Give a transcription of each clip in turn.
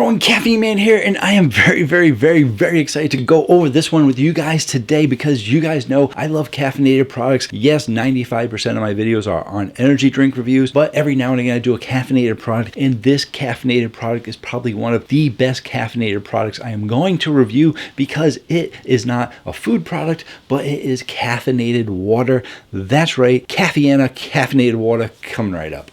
everyone, Caffeine Man here, and I am very excited to go over this one with you guys today because you guys know I love caffeinated products. Yes, 95% of my videos are on energy drink reviews, but every now and again I do a caffeinated product, and this caffeinated product is probably one of the best caffeinated products I am going to review because it is not a food product, but it is caffeinated water. That's right, Cafeina Caffeinated Water coming right up.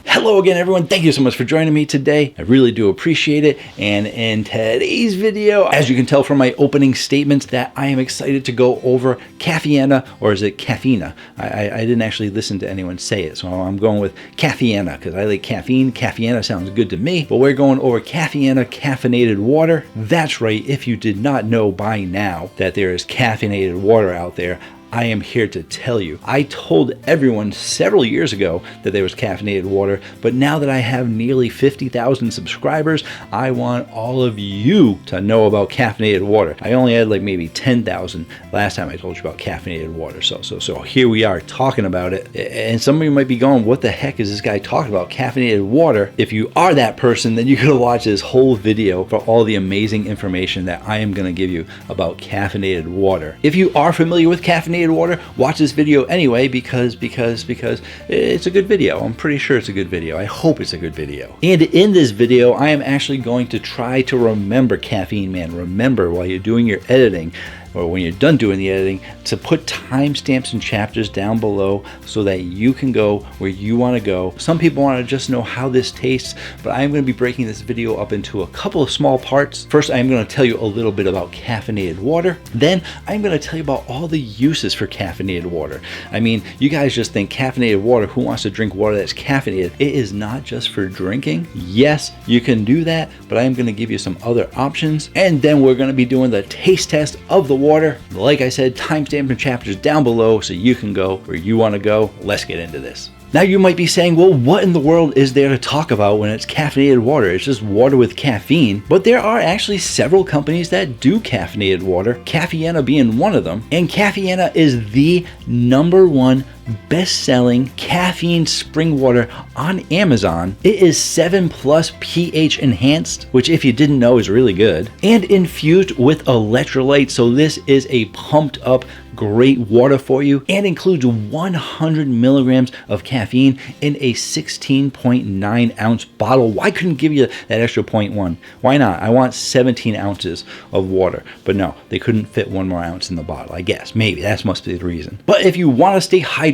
Hello again, everyone. Thank you so much for joining me today. I really do appreciate it. And in today's video, as you can tell from my opening statements, that I am excited to go over Cafeina, or is it Cafeina? I didn't actually listen to anyone say it, so I'm going with Cafeina because I like caffeine. Cafeina sounds good to me, but we're going over Cafeina Caffeinated Water. That's right. If you did not know by now that there is caffeinated water out there, I am here to tell you. I told everyone several years ago that there was caffeinated water, but now that I have nearly 50,000 subscribers, I want all of you to know about caffeinated water. I only had like maybe 10,000 last time I told you about caffeinated water. So here we are talking about it. And some of you might be going, what the heck is this guy talking about, caffeinated water? If you are that person, then you gotta watch this whole video for all the amazing information that I am gonna give you about caffeinated water. If you are familiar with caffeinated water, watch this video anyway because it's a good video. I'm pretty sure it's a good video. I hope it's a good video. And in this video, I am actually going to try to remember, Caffeine Man, remember while you're doing your editing, or when you're done doing the editing, to put timestamps and chapters down below so that you can go where you want to go. Some people want to just know how this tastes, but I'm going to be breaking this video up into a couple of small parts. First, I'm going to tell you a little bit about caffeinated water. Then I'm going to tell you about all the uses for caffeinated water. I mean, you guys just think caffeinated water, who wants to drink water that's caffeinated? It is not just for drinking. Yes, you can do that, but I'm going to give you some other options. And then we're going to be doing the taste test of the water. Like I said, timestamp and chapters down below so you can go where you want to go. Let's get into this. Now you might be saying, well, what in the world is there to talk about when it's caffeinated water? It's just water with caffeine. But there are actually several companies that do caffeinated water, Cafeina being one of them. And Cafeina is the #1 best-selling caffeine spring water on Amazon. It is 7+ pH enhanced, which if you didn't know is really good, and infused with electrolytes. So this is a pumped up great water for you, and includes 100 milligrams of caffeine in a 16.9 ounce bottle. Why couldn't give you that extra 0.1? Why not? I want 17 ounces of water, but no, they couldn't fit 1 more ounce in the bottle. I guess maybe that must be the reason. But if you want to stay hydrated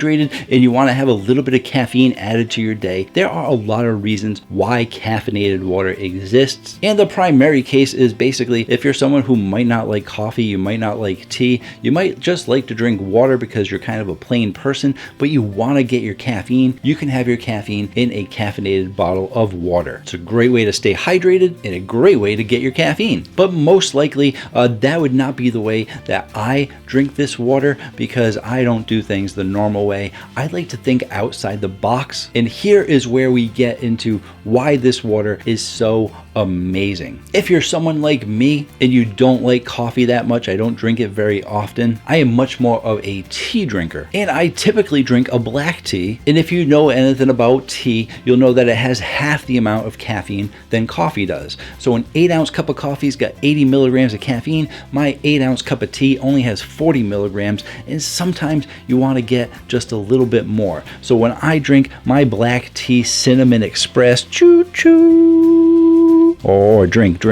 and you want to have a little bit of caffeine added to your day, there are a lot of reasons why caffeinated water exists. And the primary case is basically if you're someone who might not like coffee, you might not like tea, you might just like to drink water because you're kind of a plain person, but you want to get your caffeine, you can have your caffeine in a caffeinated bottle of water. It's a great way to stay hydrated and a great way to get your caffeine. But most likely that would not be the way that I drink this water because I don't do things the normal way. I like to think outside the box, and here is where we get into why this water is so amazing. If you're someone like me and you don't like coffee that much, I don't drink it very often, I am much more of a tea drinker, and I typically drink a black tea. And if you know anything about tea, you'll know that it has half the amount of caffeine than coffee does. So an 8-ounce cup of coffee's got 80 milligrams of caffeine. My 8-ounce cup of tea only has 40 milligrams, and sometimes you want to get just a little bit more. So when I drink my black tea cinnamon express, choo choo, or drink,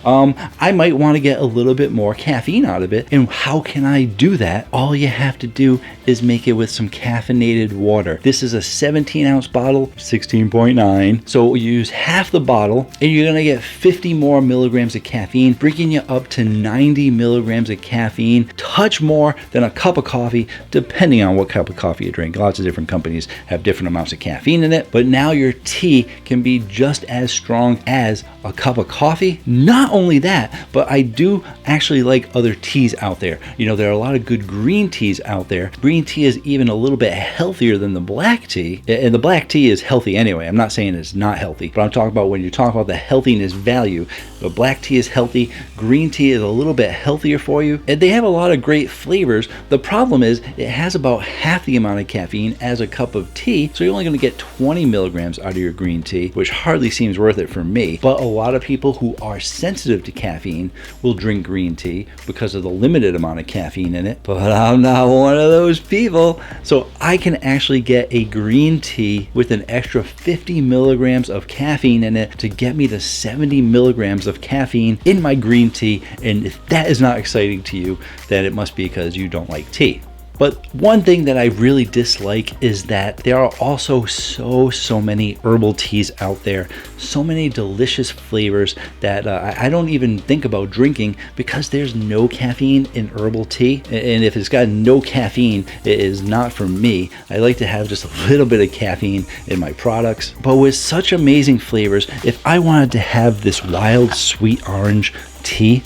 I might want to get a little bit more caffeine out of it. And how can I do that? All you have to do is make it with some caffeinated water. This is a 17-ounce bottle, 16.9. So you use half the bottle and you're going to get 50 more milligrams of caffeine, bringing you up to 90 milligrams of caffeine, touch more than a cup of coffee, depending on what cup of coffee you drink. Lots of different companies have different amounts of caffeine in it, but now your tea can be just as strong as as a cup of coffee. Not only that, but I do actually like other teas out there. You know, there are a lot of good green teas out there. Green tea is even a little bit healthier than the black tea, and the black tea is healthy anyway. I'm not saying it's not healthy, but I'm talking about when you're talking about the healthiness value. The black tea is healthy, green tea is a little bit healthier for you, and they have a lot of great flavors. The problem is it has about half the amount of caffeine as a cup of tea, so you're only going to get 20 milligrams out of your green tea, which hardly seems worth it for me. But a lot of people who are sensitive to caffeine will drink green tea because of the limited amount of caffeine in it, but I'm not one of those people. So I can actually get a green tea with an extra 50 milligrams of caffeine in it to get me to 70 milligrams of caffeine in my green tea. And if that is not exciting to you, then it must be because you don't like tea. But one thing that I really dislike is that there are also so many herbal teas out there, so many delicious flavors that I don't even think about drinking because there's no caffeine in herbal tea. And if it's got no caffeine, it is not for me. I like to have just a little bit of caffeine in my products. But with such amazing flavors, if I wanted to have this wild sweet orange tea,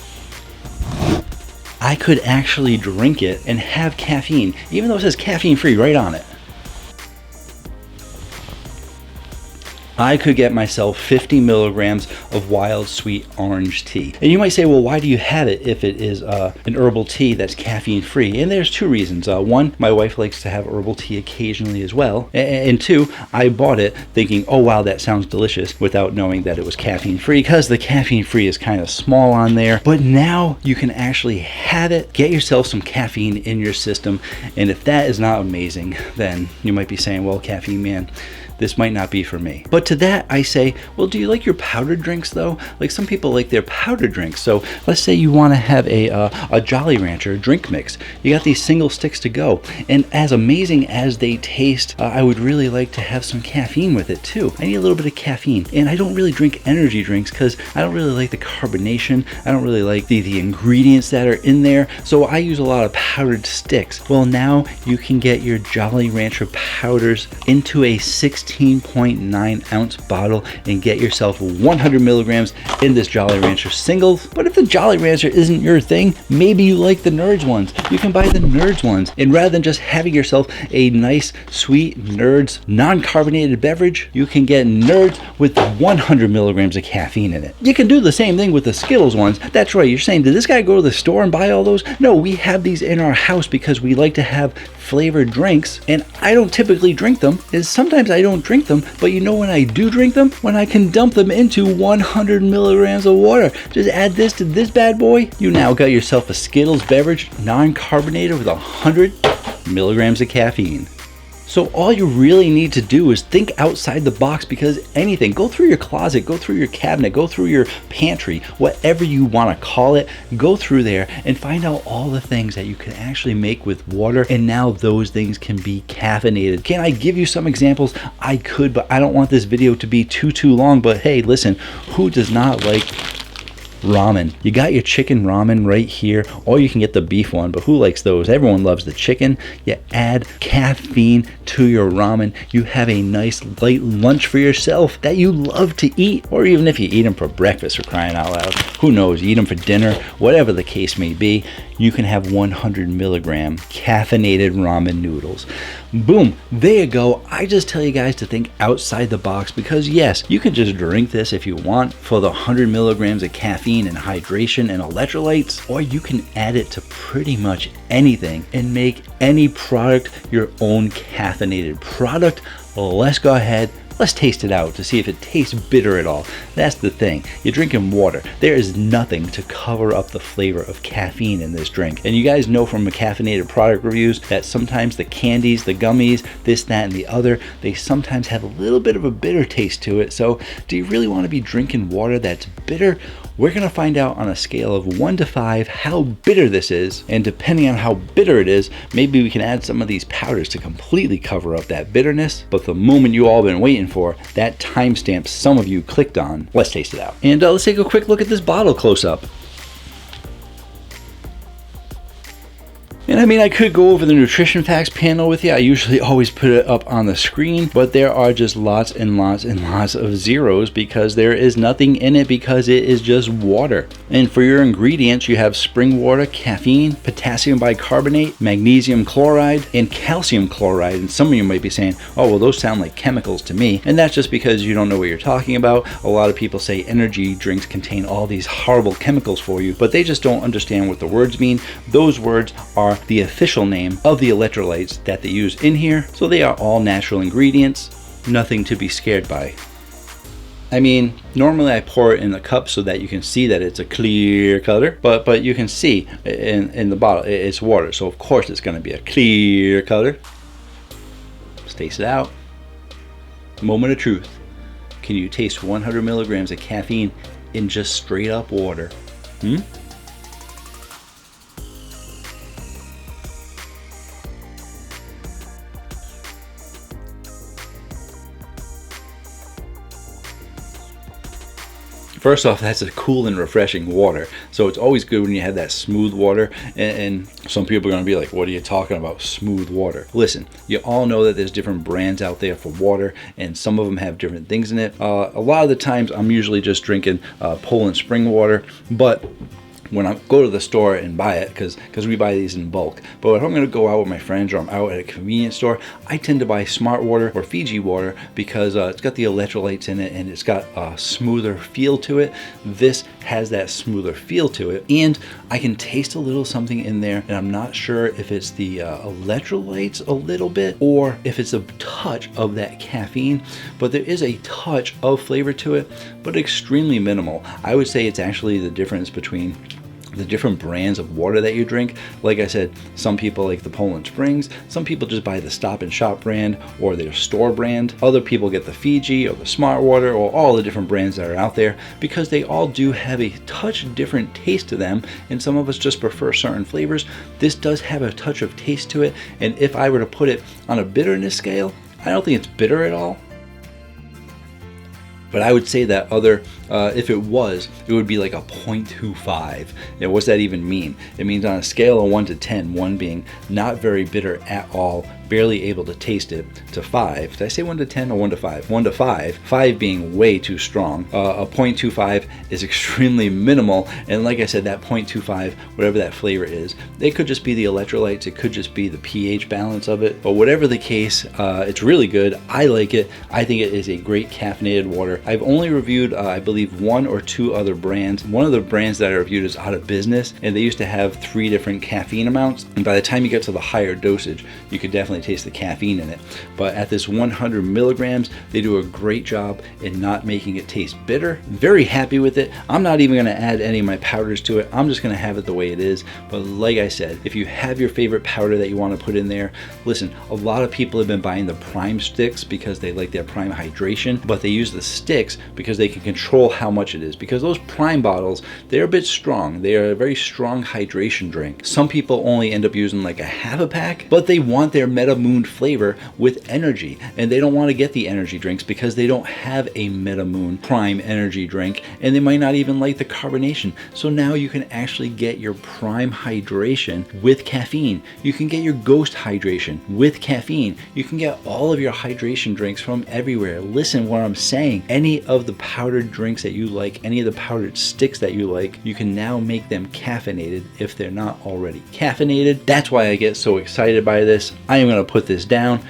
I could actually drink it and have caffeine, even though it says caffeine free right on it. I could get myself 50 milligrams of wild sweet orange tea. And you might say, well, why do you have it if it is an herbal tea that's caffeine free? And there's two reasons. One, my wife likes to have herbal tea occasionally as well. And two, I bought it thinking, oh wow, that sounds delicious, without knowing that it was caffeine free, because the caffeine free is kind of small on there. But now you can actually have it, get yourself some caffeine in your system. And if that is not amazing, then you might be saying, well, caffeine man, this might not be for me. But to that I say, well, do you like your powdered drinks though? Like some people like their powdered drinks. So let's say you want to have a Jolly Rancher drink mix. You got these single sticks to go. And as amazing as they taste, I would really like to have some caffeine with it too. I need a little bit of caffeine. And I don't really drink energy drinks because I don't really like the carbonation. I don't really like the ingredients that are in there. So I use a lot of powdered sticks. Well, now you can get your Jolly Rancher powders into a 16.9 ounce bottle and get yourself 100 milligrams in this Jolly Rancher singles. But if the Jolly Rancher isn't your thing, maybe you like the Nerds ones. You can buy the Nerds ones. And rather than just having yourself a nice, sweet Nerds non-carbonated beverage, you can get Nerds with 100 milligrams of caffeine in it. You can do the same thing with the Skittles ones. That's right, you're saying, did this guy go to the store and buy all those? No, we have these in our house because we like to have flavored drinks, and I don't typically drink them. Sometimes I don't drink them, but you know when I do drink them? When I can dump them into 100 milligrams of water. Just add this to this bad boy. You now got yourself a Skittles beverage, non-carbonated with 100 milligrams of caffeine. So all you really need to do is think outside the box, because anything, go through your closet, go through your cabinet, go through your pantry, whatever you want to call it, go through there and find out all the things that you can actually make with water. And now those things can be caffeinated. Can I give you some examples? I could, but I don't want this video to be too long. But hey, listen, who does not like ramen? You got your chicken ramen right here, or you can get the beef one, but who likes those? Everyone loves the chicken. You add caffeine to your ramen, you have a nice light lunch for yourself that you love to eat. Or even if you eat them for breakfast, for crying out loud, who knows, eat them for dinner, whatever the case may be, you can have 100 milligram caffeinated ramen noodles. Boom, there you go. I just tell you guys to think outside the box, because yes, you can just drink this if you want for the 100 milligrams of caffeine and hydration and electrolytes, or you can add it to pretty much anything and make any product your own caffeinated product. Well, let's go ahead. Let's taste it out to see if it tastes bitter at all. That's the thing. You're drinking water. There is nothing to cover up the flavor of caffeine in this drink. And you guys know from the caffeinated product reviews that sometimes the candies, the gummies, this, that, and the other, they sometimes have a little bit of a bitter taste to it. So do you really want to be drinking water that's bitter? We're going to find out on a scale of 1 to 5 how bitter this is. And depending on how bitter it is, maybe we can add some of these powders to completely cover up that bitterness. But the moment you all been waiting for, that timestamp some of you clicked on, let's taste it out. And let's take a quick look at this bottle close up. And I mean, I could go over the nutrition facts panel with you. I usually always put it up on the screen, but there are just lots and lots and lots of zeros because there is nothing in it because it is just water. And for your ingredients, you have spring water, caffeine, potassium bicarbonate, magnesium chloride, and calcium chloride. And some of you might be saying, oh, well, those sound like chemicals to me. And that's just because you don't know what you're talking about. A lot of people say energy drinks contain all these horrible chemicals for you, but they just don't understand what the words mean. Those words are the official name of the electrolytes that they use in here. So they are all natural ingredients, nothing to be scared by. I mean, normally I pour it in the cup so that you can see that it's a clear color, but you can see in the bottle it's water, so of course it's going to be a clear color. Let's taste it out. Moment of truth. Can you taste 100 milligrams of caffeine in just straight up water? First off, that's a cool and refreshing water. So it's always good when you have that smooth water. And some people are going to be like, what are you talking about, smooth water? Listen, you all know that there's different brands out there for water, and some of them have different things in it. A lot of the times I'm usually just drinking Poland spring water, but when I go to the store and buy it, because we buy these in bulk. But if I'm going to go out with my friends or I'm out at a convenience store, I tend to buy Smart Water or Fiji water because it's got the electrolytes in it and it's got a smoother feel to it. This has that smoother feel to it, and I can taste a little something in there, and I'm not sure if it's the electrolytes a little bit or if it's a touch of that caffeine, but there is a touch of flavor to it, but extremely minimal. I would say it's actually the difference between the different brands of water that you drink. Like I said, some people like the Poland Springs, some people just buy the Stop and Shop brand or their store brand. Other people get the Fiji or the Smart Water or all the different brands that are out there because they all do have a touch different taste to them, and some of us just prefer certain flavors. This does have a touch of taste to it, and if I were to put it on a bitterness scale, I don't think it's bitter at all. But I would say that if it would be like a 0.25. And what's that even mean? It means on a scale of 1 to 10, 1 being not very bitter at all, barely able to taste it, to 5. Did I say 1 to 10 or 1 to 5? 1 to 5. 5 being way too strong. A 0.25 is extremely minimal. And like I said, that 0.25, whatever that flavor is, it could just be the electrolytes. It could just be the pH balance of it. But whatever the case, it's really good. I like it. I think it is a great caffeinated water. I've only reviewed, I believe, 1 or 2 other brands. One of the brands that I reviewed is out of business, and they used to have 3 different caffeine amounts. And by the time you get to the higher dosage, you could definitely taste the caffeine in it. But at this 100 milligrams, they do a great job in not making it taste bitter. Very happy with it. I'm not even going to add any of my powders to it. I'm just going to have it the way it is. But like I said, if you have your favorite powder that you want to put in there, listen, a lot of people have been buying the Prime sticks because they like their Prime hydration, but they use the sticks because they can control how much it is. Because those Prime bottles, they're a bit strong. They are a very strong hydration drink. Some people only end up using like a half a pack, but they want their Meta Moon flavor with energy, and they don't want to get the energy drinks because they don't have a Meta Moon Prime energy drink, and they might not even like the carbonation. So now you can actually get your Prime hydration with caffeine. You can get your Ghost hydration with caffeine. You can get all of your hydration drinks from everywhere. Listen what I'm saying. Any of the powdered drinks that you like, any of the powdered sticks that you like, you can now make them caffeinated if they're not already caffeinated. That's why I get so excited by this. I am going to put this down,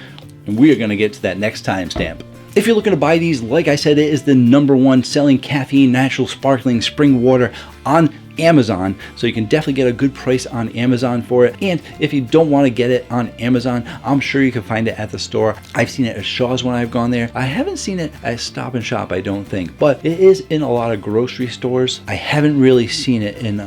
and we are going to get to that next timestamp. If you're looking to buy these, like I said, it is the #1 selling caffeine natural sparkling spring water on Amazon, so you can definitely get a good price on Amazon for it. And if you don't want to get it on Amazon, I'm sure you can find it at the store. I've seen it at Shaw's when I've gone there. I haven't seen it at Stop and Shop, I don't think, but it is in a lot of grocery stores. I haven't really seen it in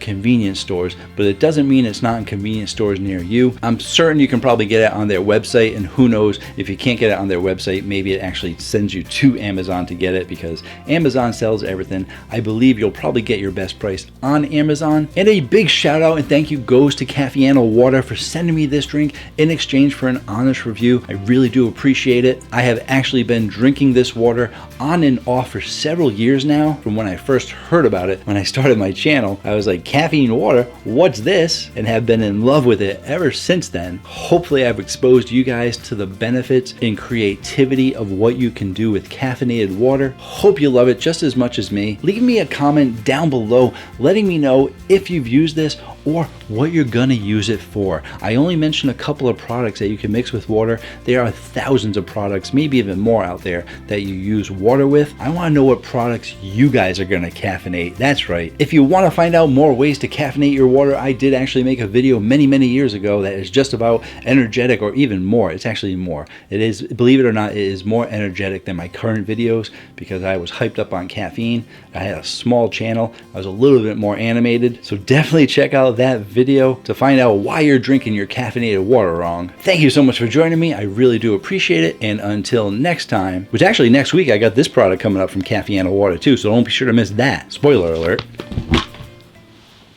convenience stores, but it doesn't mean it's not in convenience stores near you. I'm certain you can probably get it on their website, and who knows, if you can't get it on their website, maybe it actually sends you to Amazon to get it, because Amazon sells everything. I believe you'll probably get your best price on Amazon. And a big shout out and thank you goes to Cafeina Water for sending me this drink in exchange for an honest review. I really do appreciate it. I have actually been drinking this water on and off for several years now. From when I first heard about it, when I started my channel, I was like, caffeine water, what's this? And have been in love with it ever since then. Hopefully I've exposed you guys to the benefits and creativity of what you can do with caffeinated water. Hope you love it just as much as me. Leave me a comment down below letting me know if you've used this or what you're gonna use it for. I only mentioned a couple of products that you can mix with water. There are thousands of products, maybe even more out there that you use water with. I wanna know what products you guys are gonna caffeinate. That's right. If you wanna find out more ways to caffeinate your water, I did actually make a video many years ago that is just about energetic, or even more. It's actually more. It is, believe it or not, it is more energetic than my current videos because I was hyped up on caffeine. I had a small channel. I was a little bit more animated. So definitely check out that video to find out why you're drinking your caffeinated water wrong. Thank you so much for joining me. I really do appreciate it. And until next time, which actually next week I got this product coming up from Cafeina Water too, so don't be sure to miss that. Spoiler alert.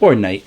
Or night.